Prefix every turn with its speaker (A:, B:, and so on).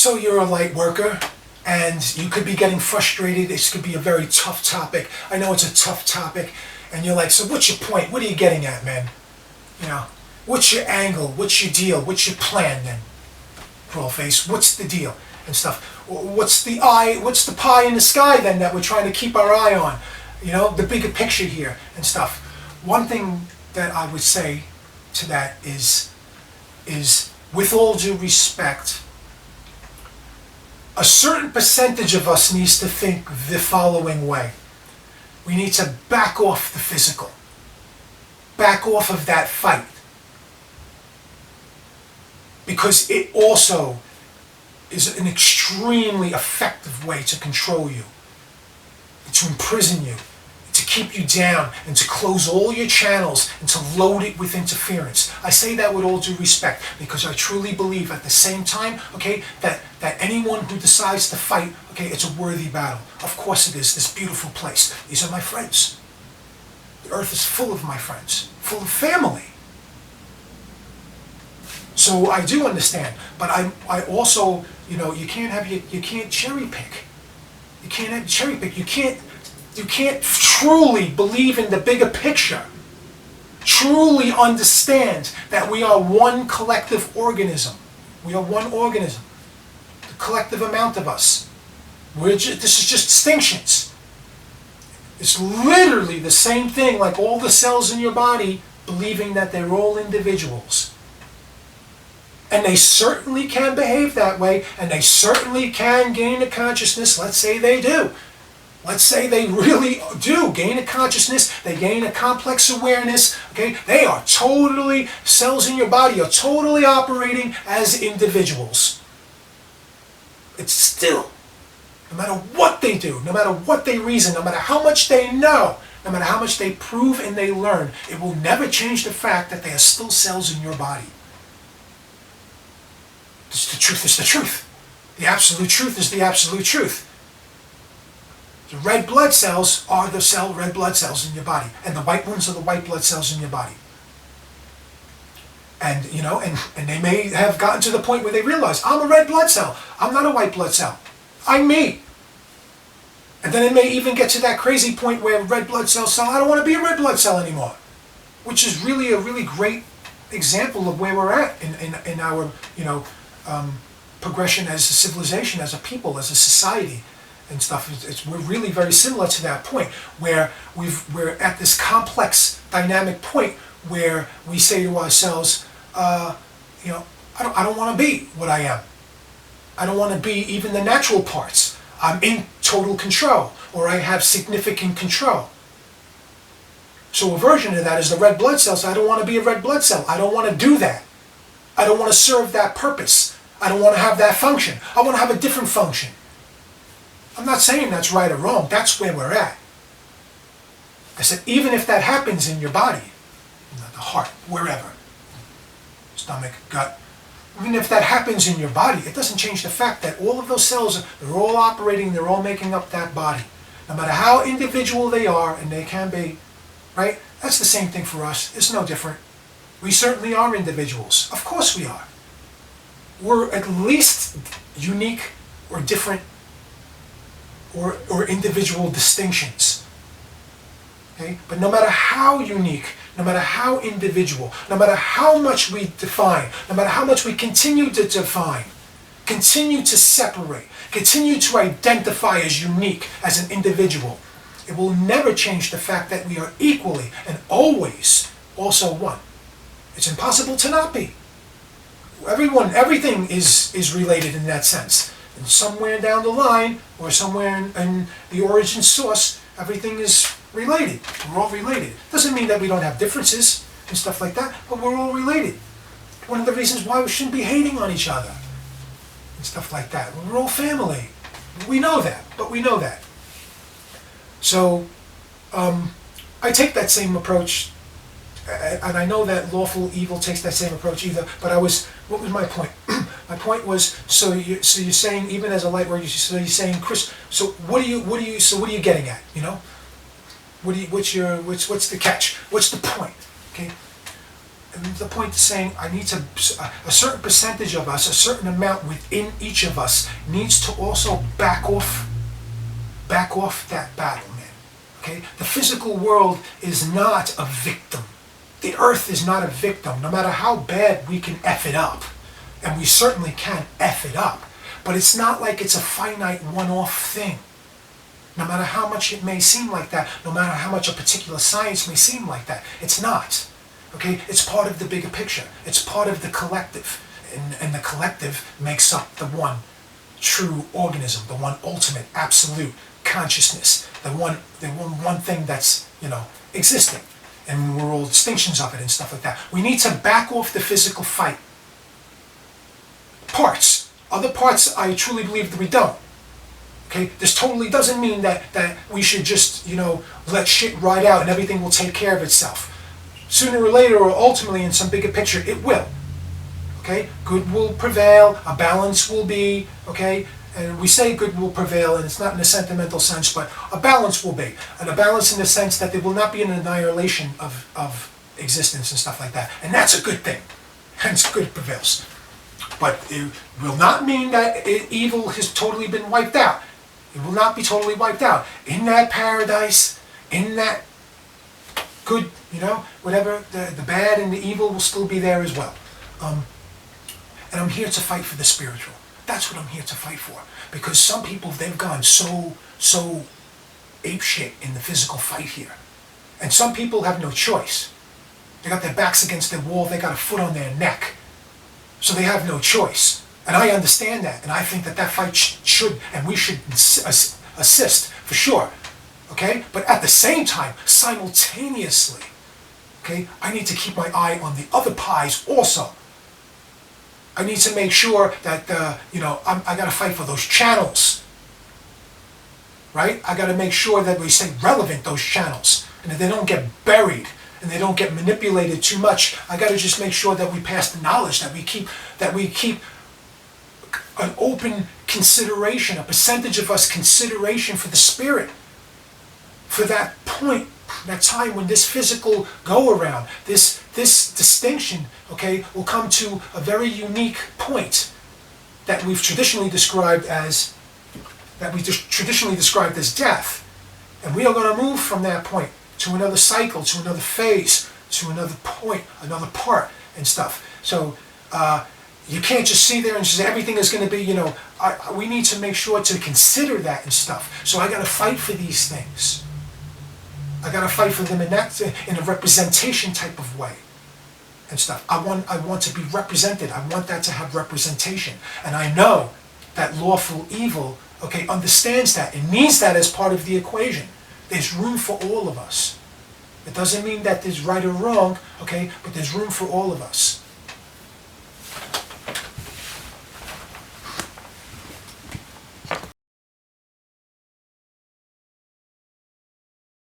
A: So you're a light worker, and you could be getting frustrated. This could be a very tough topic. I know it's a tough topic, and you're like, so what's your point? What are you getting at, man? You know, what's your angle? What's your deal? What's your plan, then? crawlFace, what's the deal? And stuff. What's the pie in the sky, then, that we're trying to keep our eye on? You know, the bigger picture here and stuff. One thing that I would say to that is with all due respect, a certain percentage of us needs to think the following way. We need to back off the physical. Back off of that fight. Because it also is an extremely effective way to control you, to imprison you, to keep you down, and to close all your channels, and to load it with interference. I say that with all due respect, because I truly believe at the same time, okay, that anyone who decides to fight, okay, it's a worthy battle. Of course it is, this beautiful place. These are my friends. The earth is full of my friends, full of family. So I do understand, but I also, you know, you can't cherry pick. You can't have cherry pick. You can't truly believe in the bigger picture. Truly understand that we are one collective organism. We are one organism. The collective amount of us. This is just distinctions. It's literally the same thing like all the cells in your body believing that they're all individuals. And they certainly can behave that way, and they certainly can gain a consciousness. Let's say they do. Let's say they really do gain a consciousness. They gain a complex awareness. Okay, they are totally, cells in your body are totally operating as individuals. It's still, no matter what they do, no matter what they reason, no matter how much they know, no matter how much they prove and they learn, it will never change the fact that they are still cells in your body. The truth is the truth. The absolute truth is the absolute truth. The red blood cells are the red blood cells in your body, and the white ones are the white blood cells in your body. And you know, and they may have gotten to the point where they realize, I'm a red blood cell. I'm not a white blood cell. I'm me. And then it may even get to that crazy point where red blood cells I don't want to be a red blood cell anymore, which is really a really great example of where we're at in our, you know, progression as a civilization, as a people, as a society, and stuff. We're really very similar to that point where we're at this complex, dynamic point where we say to ourselves, you know, I don't want to be what I am. I don't want to be even the natural parts. I'm in total control, or I have significant control. So a version of that is the red blood cells. I don't want to be a red blood cell. I don't want to do that. I don't want to serve that purpose. I don't want to have that function. I want to have a different function. I'm not saying that's right or wrong. That's where we're at. I said, even if that happens in your body, the heart, wherever, stomach, gut, even if that happens in your body, it doesn't change the fact that all of those cells, they're all operating, they're all making up that body. No matter how individual they are, and they can be, right? That's the same thing for us. It's no different. We certainly are individuals. Of course we are. We're at least unique or different or individual distinctions. Okay? But no matter how unique, no matter how individual, no matter how much we define, no matter how much we continue to define, continue to separate, continue to identify as unique, as an individual, it will never change the fact that we are equally and always also one. It's impossible to not be. Everything is related in that sense. And somewhere down the line, or somewhere in the origin source, everything is related. We're all related. Doesn't mean that we don't have differences and stuff like that, but we're all related. One of the reasons why we shouldn't be hating on each other and stuff like that. We're all family. We know that, but we know that. So, I take that same approach. And I know that lawful evil takes that same approach either. But what was my point? My point was, so you're saying, even as a light worker, so you're saying, Chris, so what are you getting at? You know, what's the catch? What's the point? Okay. And the point is saying I need to, a certain percentage of us, a certain amount within each of us needs to also back off that battle, man. Okay? The physical world is not a victim. The earth is not a victim, no matter how bad we can F it up. And we certainly can F it up. But it's not like it's a finite one-off thing. No matter how much it may seem like that, no matter how much a particular science may seem like that, it's not. Okay? It's part of the bigger picture. It's part of the collective. And the collective makes up the one true organism, the one ultimate, absolute consciousness, the one thing that's, existing. And we're all distinctions of it and stuff like that. We need to back off the physical fight. Parts. Other parts, I truly believe that we don't. Okay? This totally doesn't mean that we should just, let shit ride out and everything will take care of itself. Sooner or later, or ultimately in some bigger picture, it will. Okay? Good will prevail, a balance will be, okay? And we say good will prevail, and it's not in a sentimental sense, but a balance will be. And a balance in the sense that there will not be an annihilation of existence and stuff like that. And that's a good thing. Hence, good prevails. But it will not mean that evil has totally been wiped out. It will not be totally wiped out. In that paradise, in that good, whatever, the bad and the evil will still be there as well. And I'm here to fight for the spiritual. That's what I'm here to fight for. Because some people, they've gone so apeshit in the physical fight here. And some people have no choice. They got their backs against the wall, they got a foot on their neck. So they have no choice. And I understand that. And I think that fight should, and we should assist, for sure. Okay? But at the same time, simultaneously, okay, I need to keep my eye on the other pies also. I need to make sure that, I got to fight for those channels. Right? I got to make sure that we stay relevant, those channels. And that they don't get buried. And they don't get manipulated too much. I got to just make sure that we pass the knowledge, that we keep an open consideration, a percentage of us consideration for the spirit. For that point, that time when this physical go-around, this distinction, okay, will come to a very unique point that we've traditionally described as death. And we are going to move from that point to another cycle, to another phase, to another point, another part and stuff. So you can't just see there and say everything is going to be, we need to make sure to consider that and stuff. So I got to fight for these things. I got to fight for them in a representation type of way and stuff. I want to be represented. I want that to have representation. And I know that lawful evil, okay, understands that. It needs that as part of the equation. There's room for all of us. It doesn't mean that there's right or wrong, okay, but there's room for all of us.